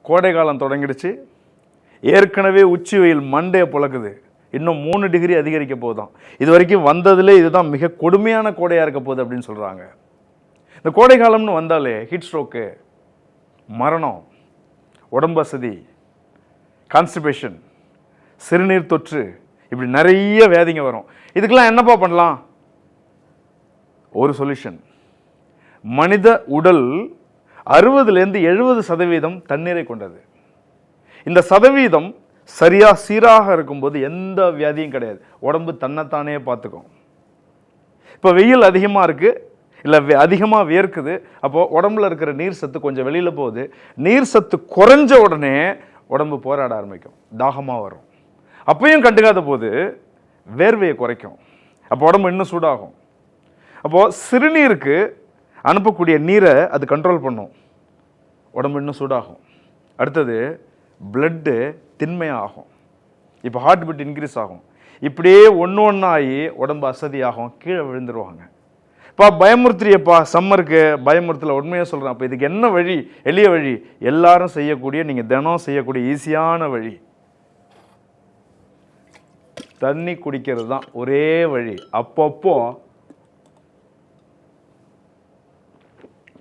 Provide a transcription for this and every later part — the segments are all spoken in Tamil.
கோடை காலம் தொடங்கிடுச்சு. ஏற்கனவே உச்சி வெயில் மண்டையை புழக்குது. இன்னும் 3 டிகிரி அதிகரிக்க போதும். இது வரைக்கும் வந்ததுலே இதுதான் மிக கொடுமையான கோடையாக இருக்க போகுது அப்படின்னு சொல்கிறாங்க. இந்த கோடை காலம்னு வந்தாலே ஹீட் ஸ்ட்ரோக்கு, மரணம், உடம்பு அசதி, கான்ஸ்டிபேஷன், சிறுநீர் தொற்று, இப்படி நிறைய வியாதிங்க வரும். இதுக்கெல்லாம் என்னப்பா பண்ணலாம்? ஒரு சொல்யூஷன். மனித உடல் 60லேருந்து 70% தண்ணீரை கொண்டது. இந்த சதவீதம் சீராக இருக்கும்போது எந்த வியாதியும் கிடையாது. உடம்பு தன்னைத்தானே பார்த்துக்கும். இப்போ வெயில் அதிகமாக இருக்குது, இல்லை அதிகமாக வேர்க்குது, அப்போது உடம்புல இருக்கிற நீர் சத்து கொஞ்சம் வெளியில் போகுது. நீர் சத்து குறைஞ்ச உடனே உடம்பு போராட ஆரம்பிக்கும், தாகமாக வரும். அப்பையும் கண்டுக்காத போது வேர்வையை குறைக்கும், அப்போ உடம்பு இன்னும் சூடாகும். அப்போது சிறுநீருக்கு அனுப்பக்கூடிய நீரை அது கண்ட்ரோல் பண்ணும், உடம்பு இன்னும் சூடாகும். அடுத்தது பிளட்டு திண்மையாகும். இப்போ ஹார்ட் பீட் இன்க்ரீஸ் ஆகும். இப்படியே ஒன்று உடம்பு அசதியாகும், கீழே விழுந்துருவாங்க. இப்போ பயமுறுத்துறியப்பா, சம்மருக்கு பயமுறுத்தல, உண்மையாக சொல்கிறேன். அப்போ இதுக்கு என்ன வழி? எளிய வழி, எல்லாரும் செய்யக்கூடிய, நீங்கள் தினம் செய்யக்கூடிய ஈஸியான வழி, தண்ணி குடிக்கிறது தான் ஒரே வழி. அப்பப்போ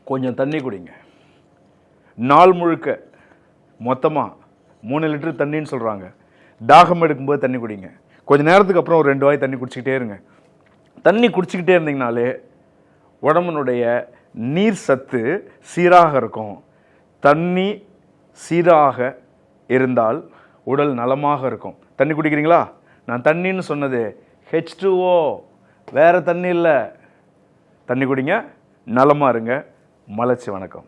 கொஞ்சம் தண்ணி குடிங்க. நாள் முழுக்க மொத்தமாக 3 லிட்டர் தண்ணின்னு சொல்கிறாங்க. தாகம் எடுக்கும்போது தண்ணி குடிங்க. கொஞ்சம் நேரத்துக்கு அப்புறம் ஒரு 2 வாய் தண்ணி குடிச்சிக்கிட்டே இருங்க. தண்ணி குடிச்சிக்கிட்டே இருந்தீங்கனாலே உடம்புனுடைய நீர் சத்து சீராக இருக்கும். தண்ணி சீராக இருந்தால் உடல் நலமாக இருக்கும். தண்ணி குடிக்கிறீங்களா? நான் தண்ணின்னு சொன்னது H2O, வேறு தண்ணி இல்லை. தண்ணி குடிங்க, நலமாக இருங்க. மலர்ச்சி. வணக்கம்.